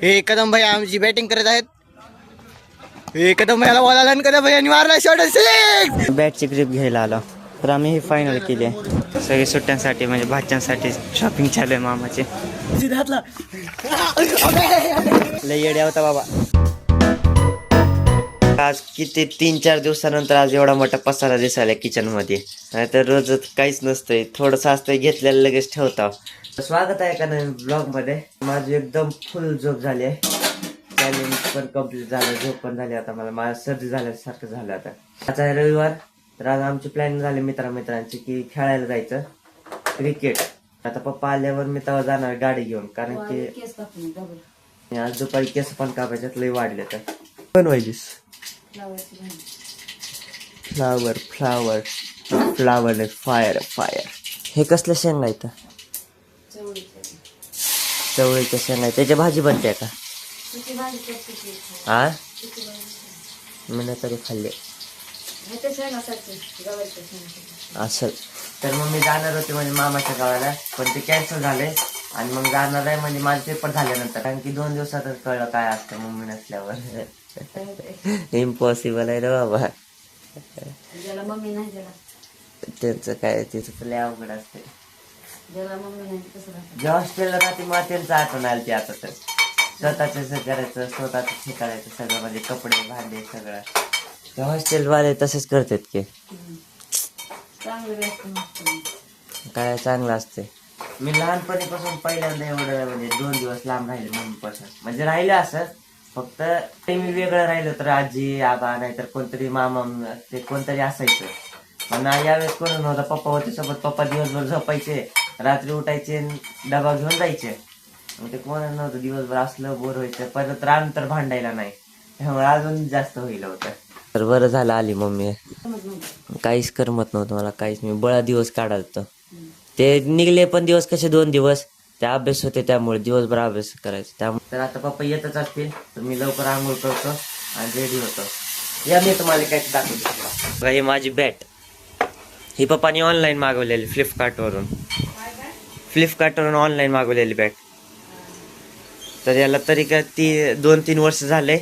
हे कदम भाई आमची बॅटिंग करत आहेत. हे कदम भाईला बॉल आला आणि कदम भाई मारला शॉट सिक्स. बॅटची ग्रिप घ्यायला आलो तर आम्ही ही फायनल केली आहे. सगळे सुट्ट्यांसाठी म्हणजे भाच्यांसाठी शॉपिंग चालू आहे मामाचे. लय येड्या होता बाबा. आज किती 3-4 दिवसानंतर आज एवढा मोठा पसारा दिसायला किचन मध्ये. नाहीतर रोज काहीच नसतंय, थोडंसं असतंय घेतलेलं लगेच ठेवता. स्वागत आहे का नवीन ब्लॉग मध्ये. माझी एकदम फुल झोप झाली आहे. चॅलेंज पण कम्प्लीट झालं, झोप पण झाली. आता मला सर्दी झाल्यासारखं झालं. आता आहे रविवार, तर आज आमची प्लॅनिंग झाली मित्रांची की खेळायला जायचं क्रिकेट. आता पप्पा आल्यावर मी तेव्हा जाणार गाडी घेऊन, कारण की आज दुपारी केस पण कापायच्यात लय वाढले. तर बनवायचीस फ्लावर फायर. हे कसलं शेंगा इथं? चवळीच्या शेंगा. त्याची भाजी बनते का? हा, मी तरी खाल्ले असल. तर मग मी जाणार होते म्हणजे मामाच्या गावाला, पण ते कॅन्सल झाले. आणि मग जाणार आहे म्हणजे माझे पेपर झाल्यानंतर, कारण की 2 दिवसातच कळलं काय असतं मम्मी नसल्यावर. इम्पॉसिबल आहे रे बाबा. त्यांचं काय, तिचं लय अवघड असते. जे हॉस्टेलला राहते मग त्यांचं आठवण आली ती. आता तर स्वतःच करायचं, स्वतःच हे करायचं सगळं, म्हणजे कपडे भांडे सगळं. ते हॉस्टेलवाले तसेच करतात की काय चांगलं असते. मी लहानपणीपासून पहिल्यांदा एवढं म्हणजे 2 दिवस लांब राहिले मम्मीपासून. म्हणजे राहिलं असं फक्त ते मी वेगळं राहिलो तर आजी आबा नाहीतर कोणतरी मामा ते कोणतरी असायचं. पण यावेळेस कोण नव्हता. पप्पा होते सोबत. पप्पा दिवसभर झोपायचे, रात्री उठायचे, डबा घेऊन जायचे. मग ते कोण नव्हतं. दिवसभर असलं बोर व्हायचं. परत राम तर भांडायला नाही, त्यामुळे अजून जास्त होईल होतं. तर बरं झालं आली मम्मी. काहीच करमत नव्हतं मला, काहीच. मी बळा दिवस काढायचो. ते निघले पण दिवस कसे 2 दिवस ते अभ्यास होते, त्यामुळे दिवसभर अभ्यास करायचं. त्यामुळे तर आता पप्पा येतच असतील तर मी लवकर आंघोळ करतो आणि रेडी होतो. या मी तुम्हाला काय दाखवतो. ही माझी बॅट ही पप्पानी ऑनलाईन मागवलेली फ्लिपकार्टवरून ऑनलाईन मागवलेली बॅट. तर याला तरी काय 2-3 वर्ष झाले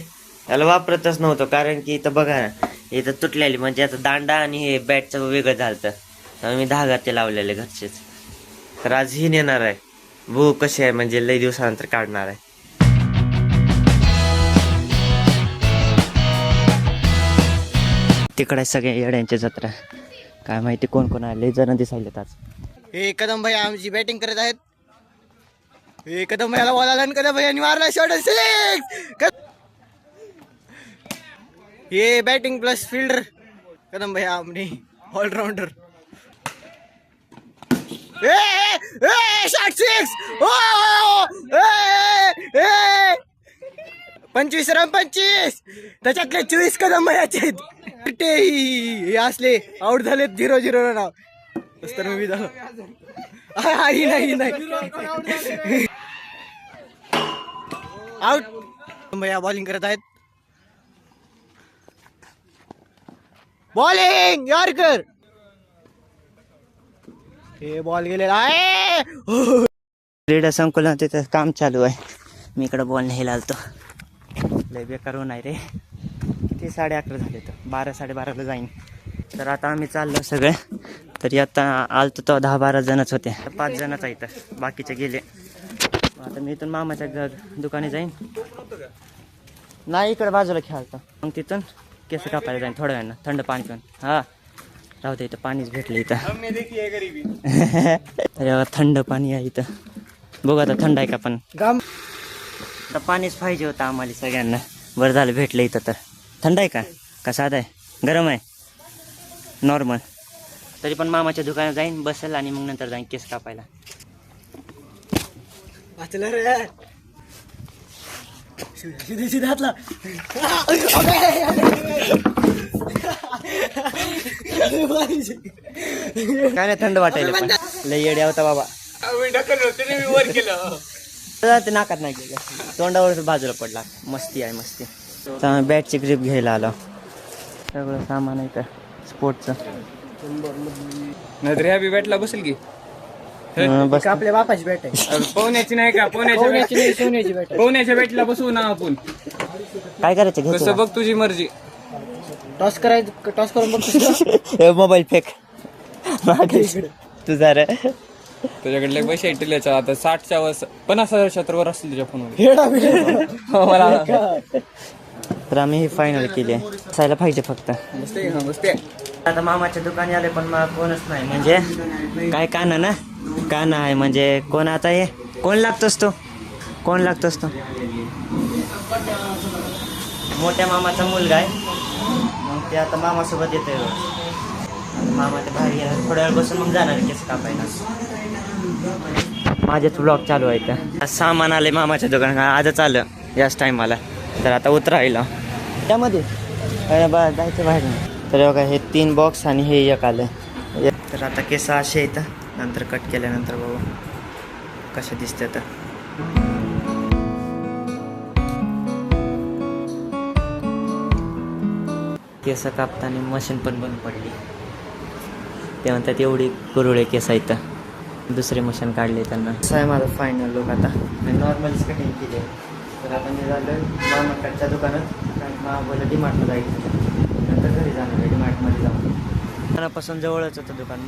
याला वापरतच नव्हतं, कारण की इथं बघा ना, इथं तुटलेली म्हणजे आता दांडा आणि हे बॅटचं वेगळं झालं. त्यामुळे मी धागा ते लावलेले घरचेच. तर आज ही नेणार आहे. भू कशी आहे म्हणजे लई दिवसानंतर काढणार आहे. तिकडे सगळे येड्यांच्या जत्रा. काय माहिती कोण कोण आले, जण दिसायलेत आज. हे कदम भाई आमची बॅटिंग करत आहेत. हे कदम भाईला बॉल आला आणि कदम भाई मारला शॉट सिक्स. हे बॅटिंग प्लस फिल्डर कदम भाई आमने ऑलराउंडर. Shot six. 25 रन 25, त्याच्यातले 24 कदम भाईचे आहेत. हे असले आउट झाले 0-0 रन आउट. तर मी झालो नाही आउट. भैया बॉलिंग करत आहेत. Bowling yorker. हे बॉल गेलेला आहे. क्रीडा संकुलन तिथं काम चालू आहे. मी इकडे बॉल न्यायला आलतो. लय बेकार होणार रे. किती 11:30 झाले, तर 12-12:30ला जाईन. तर आता आम्ही चाललो सगळे. तरी आता आलतो तर 10-12 जणच होते. 5 जणच आहेत, बाकीचे गेले. आता मी इथून मामाच्या दुकाने जाईन. नाही इकडे बाजूला खेळतो. मग तिथून केस कापायला जाईन थोड्या वेळानं थंड पाणी पिऊन. हा राहू दे, इथं पाणीच भेटलं इथं. अरे थंड पाणी आहे इथं. बघू आता थंड आहे का. पण तर पाणीच पाहिजे होतं आम्हाला सगळ्यांना. बरं झालं भेटलं इथं. तर थंड आहे का साधं आहे, गरम आहे, नॉर्मल. तरी पण मामाच्या दुकानात जाईन, बसेल आणि मग नंतर जाईन केस कापायला. वाचलं रे. सीधा हातला. काय नाही थंड वाटायला, पण लय येड्या होता बाबा. ते नाकात नाही गेलं, तोंडावर बाजूला पडला. मस्ती आहे मस्ती. तर आम्ही बॅटची ग्रिप घ्यायला आलो. सगळं सामान आहे का स्पोर्टचं. नाहीतर ह्या बी बॅटला बसेल की. बस आपल्या बापाची भेट आहे. पोहण्याची नाही का सोन्याची नाही, सोन्याची भेट आहे. पोहण्याच्या बेटला बसवू ना आपण. काय करायचं घ्यायचं कसं बघ तुझी मर्जी. टॉस करायचं, टॉस करून बघतो. मोबाईल फेक तुझा रे. तुझ्याकडले पैसे टिल्याच्या आता 60च्या वर 50,000 वर असतील तुझ्या फोनवर. हेडा बिडा. मला तर आम्ही ही फायनल केली आहे. असायला पाहिजे फक्त. बसते. आता मामाच्या दुकानी आले पण मला कोणच नाही. म्हणजे काय काना ना काना आहे. म्हणजे कोण आता हे कोण लागतोस तो कोण लागतोस तो मोठ्या मामाचा मुलगा आहे. मग ते आता मामासोबत येतोय. मामा ते बाहेर गेला थोड्या वेळ बसून मग जाणार केस कापायला. माझेच व्लॉग चालू आहे. तर सामान आले मामाच्या दुकानात आजच आलं याच टायमाला. तर आता उतरायला त्यामध्ये जायचं बाहेर. तर बघा हे 3 बॉक्स आणि हे एक आलं. तर आता केस असे येतं. नंतर कट केल्यानंतर बघू कसे दिसते. तर केस कापताना मशीन पण बंद पडली. ते म्हणतात एवढी कुरुळे केस आहेत. दुसरे मशीन काढले त्यांना. असं आहे माझं फायनल लुक. आता नॉर्मलच कटिंग केली. तर आपण हे झालं मामाकडच्या दुकानात. कारण मामाला डीमार्टला जायचं. नंतर घरी जाणार आहे डीमार्टमध्ये जाऊन. दुकानापासून जवळच होतं दुकान.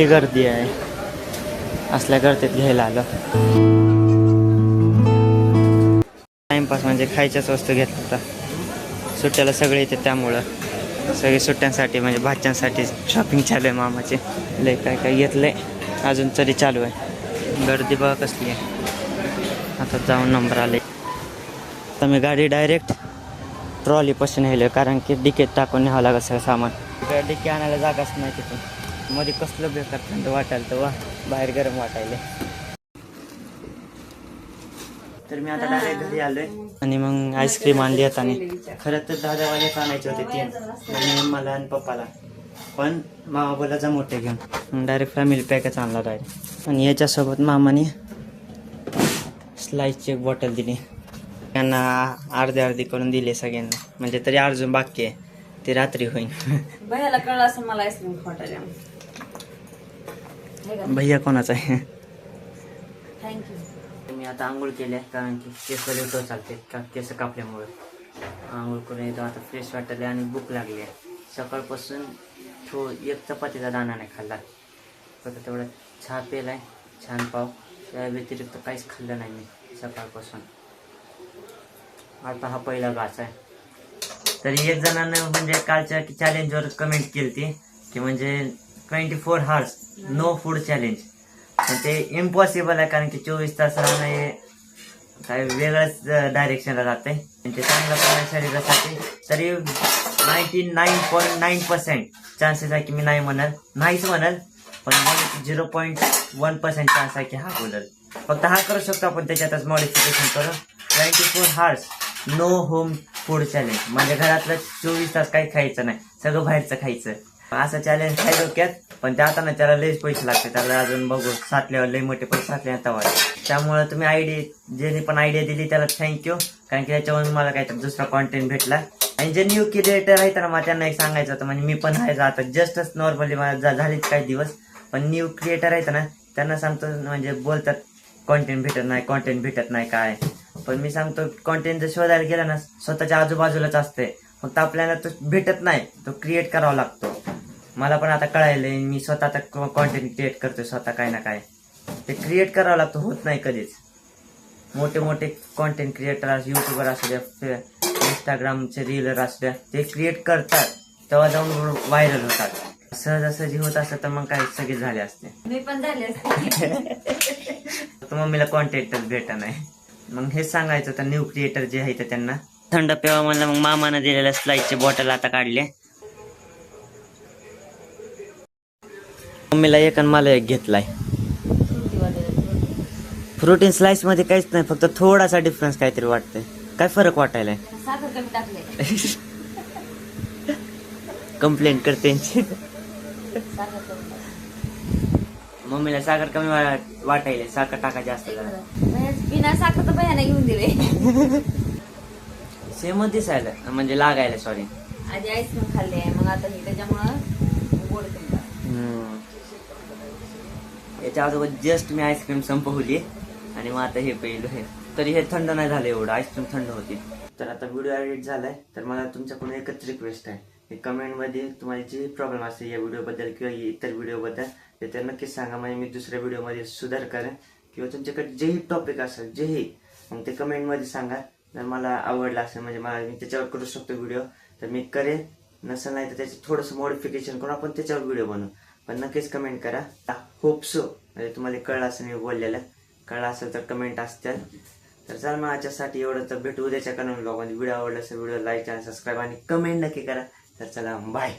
गर्दी आहे. असल्या गर्दीत घ्यायला आलं. टाइमपास म्हणजे खायच्याच वस्तू घेतल्या होता. सुट्ट्याला सगळे येते त्यामुळं सगळे सुट्ट्यांसाठी म्हणजे भाच्यांसाठी शॉपिंग चालू आहे मामाची. लय काय काय घेतलंय अजून तरी चालू आहे. गर्दी बघा कसली आहे. आता जाऊन नंबर आले. तर मी गाडी डायरेक्ट ट्रॉलीपासून नेलं कारण की डिकेत टाकून न्यावं लागत सगळं सामान. डिके आणायला जागाच नाही तिथून. मध्ये कसलं बेकार थंड वाटायला तर वा बाहेर गरम वाटायला. तर मी आता डायरेक्ट घरी आलोय आणि मग आईस्क्रीम आणली आता. आणि खरं तर दादावालेच आणायचे होते 3 आणि मला आणि पप्पाला. पण मामा बोला जा मोठे घेऊन. डायरेक्ट फॅमिली पॅकच आणला डायरेक्ट. आणि याच्यासोबत मामाने स्लाईसची एक बॉटल दिली. त्यांना अर्धी करून दिले सगळ्यांना. म्हणजे तरी अर्जुन बाकी आहे. ते रात्री होईल. भैयाला कळलं असं मला आईस्क्रीम खोटायला. भैया कोणाचा आहे. थँक्यू. मी आता आंघोळ केली आहे कारण की केस लेटो चालते का केस कापल्यामुळे. आंघोळ करून येतो आता फ्रेश वाटले आणि भूक लागली आहे. सकाळपासून एक चपातीचा दाणा नाही खाल्ला. फक्त तेवढा चहा पेलाय छान पाव. त्या व्यतिरिक्त काहीच खाल्लं नाही मी सकाळपासून. आता हा पहिला घास आहे. तरी एक जणांना म्हणजे कालच्या चॅलेंजवर कमेंट केली ती की म्हणजे 24 hours नो फूड चॅलेंज. पण ते इम्पॉसिबल आहे कारण की 24 तास राहणं हे काय वेगळंच डायरेक्शनला जात आहे. ते चांगलं पण आहे शरीरासाठी. तरी 99.9% चान्सेस आहे की मी नाहीच म्हणाल. पण 0.1% चान्स आहे की हा बोलल. फक्त हा करू शकतो आपण त्याच्यातच मॉडिफिकेशन करून. 24 hours no home food challenge म्हणजे घरातलं 24 तास काही खायचं नाही. सगळं बाहेरचं खायचं. असं चॅलेंज आहे डोक्यात. पण त्या आता ना त्याला लयच पैसे लागते. त्याला अजून बघू साठल्यावर लय मोठे पैसे साठले तवा. त्यामुळे तुम्ही ज्यांनी पण आयडिया दिली त्याला थँक्यू. कारण की त्याच्यावरून मला काहीतरी दुसरा कॉन्टेंट भेटला. आणि जे न्यू क्रिएटर आहेत ना मला त्यांना एक सांगायचं होतं. म्हणजे मी पण आहे आता जस्टच नॉर्मली मला झालीच काही दिवस. पण न्यू क्रिएटर आहेत ना त्यांना सांगतो म्हणजे बोलतात कॉन्टेंट भेटत नाही काय. पण मी सांगतो कॉन्टेंट जर शोधायला गेला ना स्वतःच्या आजूबाजूलाच असते. फक्त आपल्याला तो भेटत नाही. तो क्रिएट करावा लागतो. मला पण आता कळायलंय. मी स्वतः आता कॉन्टेंट क्रिएट करतोय स्वतः काय ना काय. ते क्रिएट करावं लागतं. होत नाही कधीच. मोठे कॉन्टेंट क्रिएटर युट्यूबर असू द्या इंस्टाग्रामचे रीलर असू द्या ते क्रिएट करतात तेव्हा जाऊन व्हायरल होतात. सहजासहजी होत असतं तर मग काही सगळे झाले असते. मी पण झाले असते. तर मम्मीला कॉन्टेंटच भेटत नाही. मग हेच सांगायचं होतं न्यू क्रिएटर जे आहे तर त्यांना. थंड पेवा म्हणलं मग मामानं दिलेल्या स्लाईसची बॉटल आता काढली. मम्मीला एक आणि मला एक घेतलाय. प्रोटीन स्लाइस मध्ये काहीच नाही. फक्त थोडासा डिफरन्स काहीतरी वाटतंय. काय फरक वाटायलाय. साखर कमी टाकले. कंप्लेंट करते. साखर कमी. मम्मीला साखर कमी वाटायला. साखर टाका जास्त जरा. बिना साखर तर भैयाने घेऊन दिले. सेमच दिसायला म्हणजे लागायला सॉरी. आधी आईस्क्रीम खाल्ली आहे मग आता ही त्याच्यामुळं गोड केलं. याच्या अगोदर जस्ट मी आईस्क्रीम संपवली आणि मग आता हे पहिलं हे तरी हे थंड नाही झालं एवढं, आईस्क्रीम थंड होती. तर आता व्हिडिओ एडिट झालाय तर मला तुमच्याकडून एकच रिक्वेस्ट आहे की कमेंटमध्ये तुम्हाला जे प्रॉब्लेम असेल या व्हिडिओबद्दल किंवा इतर व्हिडिओबद्दल ते तर नक्कीच सांगा. म्हणजे मी दुसऱ्या व्हिडिओमध्ये सुधार करेन किंवा तुमच्याकडे जेही टॉपिक असेल जेही मग ते कमेंटमध्ये सांगा. जर मला आवडलं असेल म्हणजे मला मी त्याच्यावर करू शकतो व्हिडिओ तर मी करेन, नसेल नाही तर त्याचं थोडंसं मॉडिफिकेशन करून आपण त्याच्यावर व्हिडिओ बनवू. पण नक्कीच कमेंट करा. होप सो म्हणजे तुम्हाला कळलं असेल मी बोललेलं, कळलं असेल तर कमेंट असतील. तर चल मग आजच्यासाठी एवढं, तर भेटू उद्याच्या करून ब्लॉगमध्ये. व्हिडिओ आवडला असेल व्हिडिओ लाईक आणि सबस्क्राईब आणि कमेंट नक्की करा. तर चला बाय.